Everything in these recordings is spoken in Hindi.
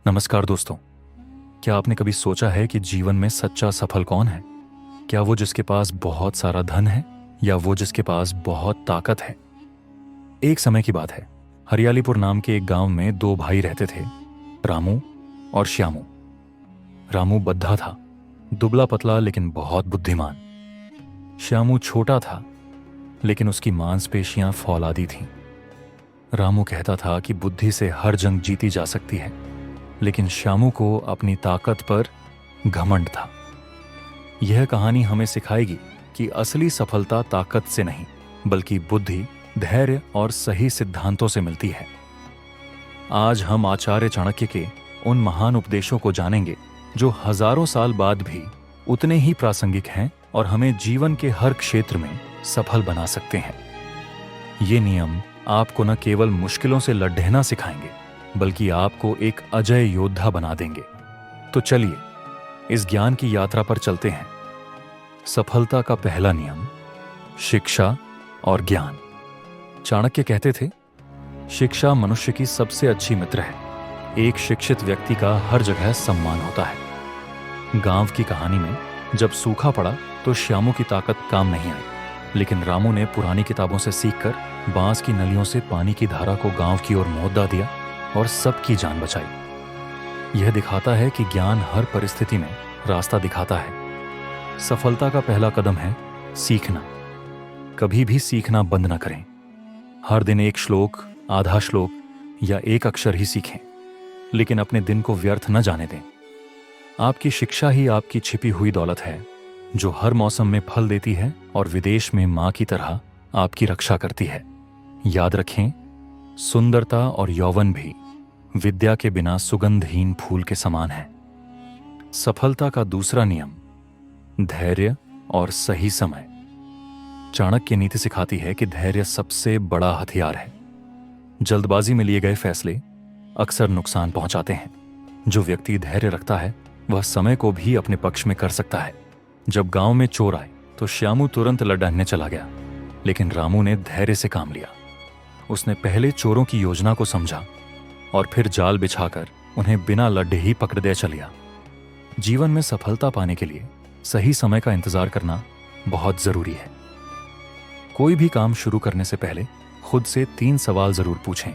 नमस्कार दोस्तों। क्या आपने कभी सोचा है कि जीवन में सच्चा सफल कौन है? क्या वो जिसके पास बहुत सारा धन है या वो जिसके पास बहुत ताकत है? एक समय की बात है, हरियालीपुर नाम के एक गांव में दो भाई रहते थे, रामू और श्यामू। रामू बद्धा था, दुबला पतला लेकिन बहुत बुद्धिमान। श्यामू छोटा था लेकिन उसकी मांसपेशियां फौलादी थीं। रामू कहता था कि बुद्धि से हर जंग जीती जा सकती है, लेकिन श्यामू को अपनी ताकत पर घमंड था। यह कहानी हमें सिखाएगी कि असली सफलता ताकत से नहीं बल्कि बुद्धि, धैर्य और सही सिद्धांतों से मिलती है। आज हम आचार्य चाणक्य के उन महान उपदेशों को जानेंगे जो हजारों साल बाद भी उतने ही प्रासंगिक हैं और हमें जीवन के हर क्षेत्र में सफल बना सकते हैं। ये नियम आपको न केवल मुश्किलों से लड़ना सिखाएंगे बल्कि आपको एक अजय योद्धा बना देंगे। तो चलिए इस ज्ञान की यात्रा पर चलते हैं। सफलता का पहला नियम, शिक्षा और ज्ञान। चाणक्य कहते थे, शिक्षा मनुष्य की सबसे अच्छी मित्र है। एक शिक्षित व्यक्ति का हर जगह सम्मान होता है। गांव की कहानी में जब सूखा पड़ा तो श्यामू की ताकत काम नहीं आई, लेकिन रामू ने पुरानी किताबों से सीखकर बांस की नलियों से पानी की धारा को गांव की ओर मोड़ दिया और सबकी जान बचाई। यह दिखाता है कि ज्ञान हर परिस्थिति में रास्ता दिखाता है। सफलता का पहला कदम है सीखना। कभी भी सीखना बंद न करें। हर दिन एक श्लोक, आधा श्लोक या एक अक्षर ही सीखें, लेकिन अपने दिन को व्यर्थ न जाने दें। आपकी शिक्षा ही आपकी छिपी हुई दौलत है, जो हर मौसम में फल देती है और विदेश में मां की तरह आपकी रक्षा करती है। याद रखें, सुंदरता और यौवन भी विद्या के बिना सुगंधहीन फूल के समान है। सफलता का दूसरा नियम, धैर्य और सही समय। चाणक्य नीति सिखाती है कि धैर्य सबसे बड़ा हथियार है। जल्दबाजी में लिए गए फैसले अक्सर नुकसान पहुंचाते हैं। जो व्यक्ति धैर्य रखता है वह समय को भी अपने पक्ष में कर सकता है। जब गांव में चोर आए तो श्यामू तुरंत लड़ने चला गया, लेकिन रामू ने धैर्य से काम लिया। उसने पहले चोरों की योजना को समझा और फिर जाल बिछाकर उन्हें बिना लड्डे ही पकड़ दे चलिया। जीवन में सफलता पाने के लिए सही समय का इंतजार करना बहुत जरूरी है। कोई भी काम शुरू करने से पहले खुद से 3 सवाल जरूर पूछें।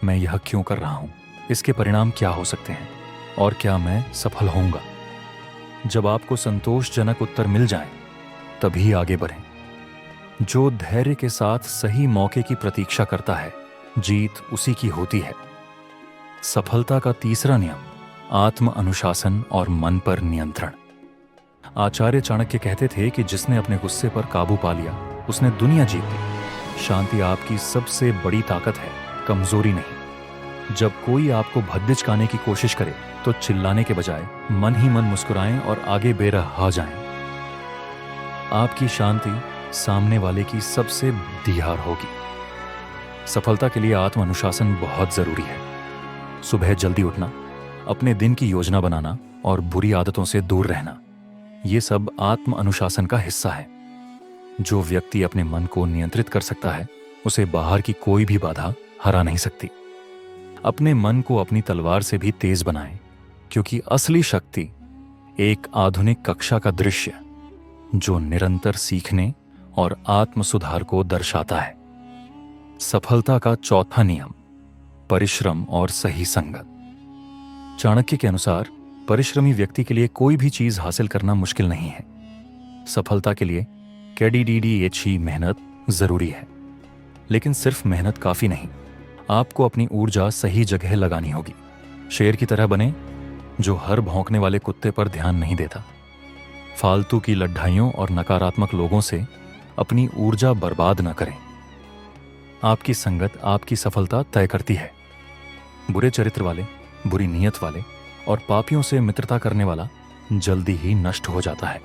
मैं यह क्यों कर रहा हूं? इसके परिणाम क्या हो सकते हैं? और क्या मैं सफल होऊंगा? जब आपको संतोषजनक उत्तर मिल जाए तभी आगे बढ़ें। जो धैर्य के साथ सही मौके की प्रतीक्षा करता है, जीत उसी की होती है। सफलता का तीसरा नियम, आत्म अनुशासन और मन पर नियंत्रण। आचार्य चाणक्य कहते थे कि जिसने अपने गुस्से पर काबू पा लिया उसने दुनिया जीत ली। शांति आपकी सबसे बड़ी ताकत है, कमजोरी नहीं। जब कोई आपको भद्दिचकाने की कोशिश करे तो चिल्लाने के बजाय मन ही मन मुस्कुराएं और आगे बेरहा जाएं। आपकी शांति सामने वाले की सबसे बड़ी हार होगी। सफलता के लिए आत्म अनुशासन बहुत जरूरी है। सुबह जल्दी उठना, अपने दिन की योजना बनाना और बुरी आदतों से दूर रहना, ये सब आत्म अनुशासन का हिस्सा है। जो व्यक्ति अपने मन को नियंत्रित कर सकता है उसे बाहर की कोई भी बाधा हरा नहीं सकती। अपने मन को अपनी तलवार से भी तेज बनाएं, क्योंकि असली शक्ति एक आधुनिक कक्षा का दृश्य जो निरंतर सीखने और आत्म सुधार को दर्शाता है। सफलता का चौथा नियम, परिश्रम और सही संगत। चाणक्य के अनुसार परिश्रमी व्यक्ति के लिए कोई भी चीज हासिल करना मुश्किल नहीं है। सफलता के लिए KDDH मेहनत जरूरी है, लेकिन सिर्फ मेहनत काफी नहीं। आपको अपनी ऊर्जा सही जगह लगानी होगी। शेर की तरह बने जो हर भौंकने वाले कुत्ते पर ध्यान नहीं देता। फालतू की लड़ाइयों और नकारात्मक लोगों से अपनी ऊर्जा बर्बाद न करें। आपकी संगत आपकी सफलता तय करती है। बुरे चरित्र वाले, बुरी नीयत वाले और पापियों से मित्रता करने वाला जल्दी ही नष्ट हो जाता है।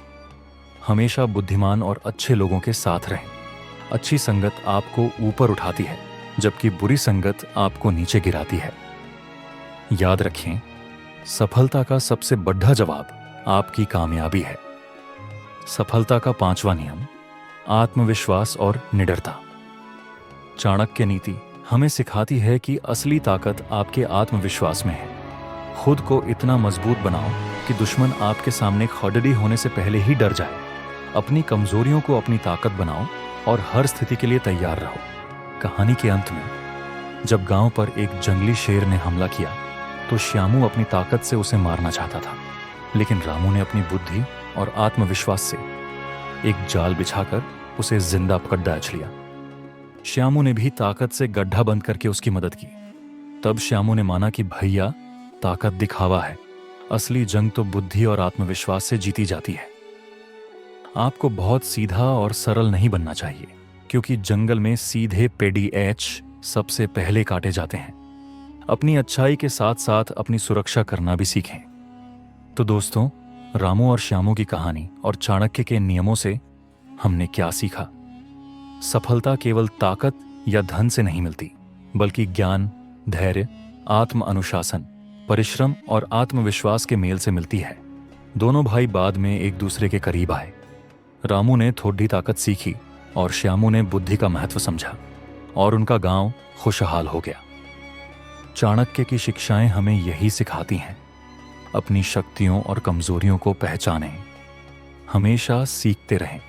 हमेशा बुद्धिमान और अच्छे लोगों के साथ रहें। अच्छी संगत आपको ऊपर उठाती है, जबकि बुरी संगत आपको नीचे गिराती है। याद रखें, सफलता का सबसे बड़ा जवाब आपकी कामयाबी है। सफलता का पांचवा नियम, आत्मविश्वास और निडरता। चाणक्य नीति हमें सिखाती है कि असली ताकत आपके आत्मविश्वास में है। खुद को इतना मजबूत बनाओ कि दुश्मन आपके सामने खड़े होने से पहले ही डर जाए। अपनी कमजोरियों को अपनी ताकत बनाओ और हर स्थिति के लिए तैयार रहो। कहानी के अंत में जब गांव पर एक जंगली शेर ने हमला किया तो श्यामू अपनी ताकत से उसे मारना चाहता था, लेकिन रामू ने अपनी बुद्धि और आत्मविश्वास से एक जाल बिछाकर उसे जिंदा पकड़ दाच लिया। श्यामू ने भी ताकत से गड्ढा बंद करके उसकी मदद की। तब श्यामू ने माना कि भैया, ताकत दिखावा है, असली जंग तो बुद्धि और आत्मविश्वास से जीती जाती है। आपको बहुत सीधा और सरल नहीं बनना चाहिए, क्योंकि जंगल में सीधे पेड़ी एच सबसे पहले काटे जाते हैं। अपनी अच्छाई के साथ साथ अपनी सुरक्षा करना भी सीखें। तो दोस्तों, रामू और श्यामू की कहानी और चाणक्य के नियमों से हमने क्या सीखा? सफलता केवल ताकत या धन से नहीं मिलती, बल्कि ज्ञान, धैर्य, आत्म अनुशासन, परिश्रम और आत्मविश्वास के मेल से मिलती है। दोनों भाई बाद में एक दूसरे के करीब आए। रामू ने थोड़ी ताकत सीखी और श्यामू ने बुद्धि का महत्व समझा, और उनका गांव खुशहाल हो गया। चाणक्य की शिक्षाएं हमें यही सिखाती हैं, अपनी शक्तियों और कमजोरियों को पहचानें, हमेशा सीखते रहें,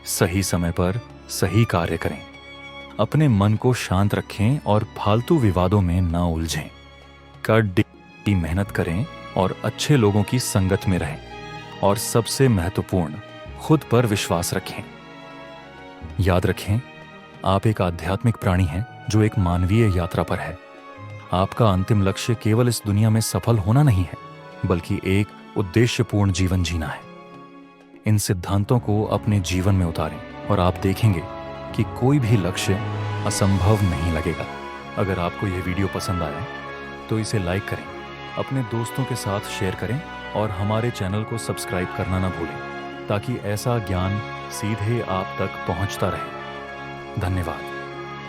सही समय पर सही कार्य करें, अपने मन को शांत रखें और फालतू विवादों में न उलझें, कड़ी मेहनत करें और अच्छे लोगों की संगत में रहें, और सबसे महत्वपूर्ण, खुद पर विश्वास रखें। याद रखें, आप एक आध्यात्मिक प्राणी हैं जो एक मानवीय यात्रा पर है। आपका अंतिम लक्ष्य केवल इस दुनिया में सफल होना नहीं है, बल्कि एक उद्देश्यपूर्ण जीवन जीना है। इन सिद्धांतों को अपने जीवन में उतारें और आप देखेंगे कि कोई भी लक्ष्य असंभव नहीं लगेगा। अगर आपको यह वीडियो पसंद आया तो इसे लाइक करें, अपने दोस्तों के साथ शेयर करें और हमारे चैनल को सब्सक्राइब करना ना भूलें, ताकि ऐसा ज्ञान सीधे आप तक पहुंचता रहे। धन्यवाद।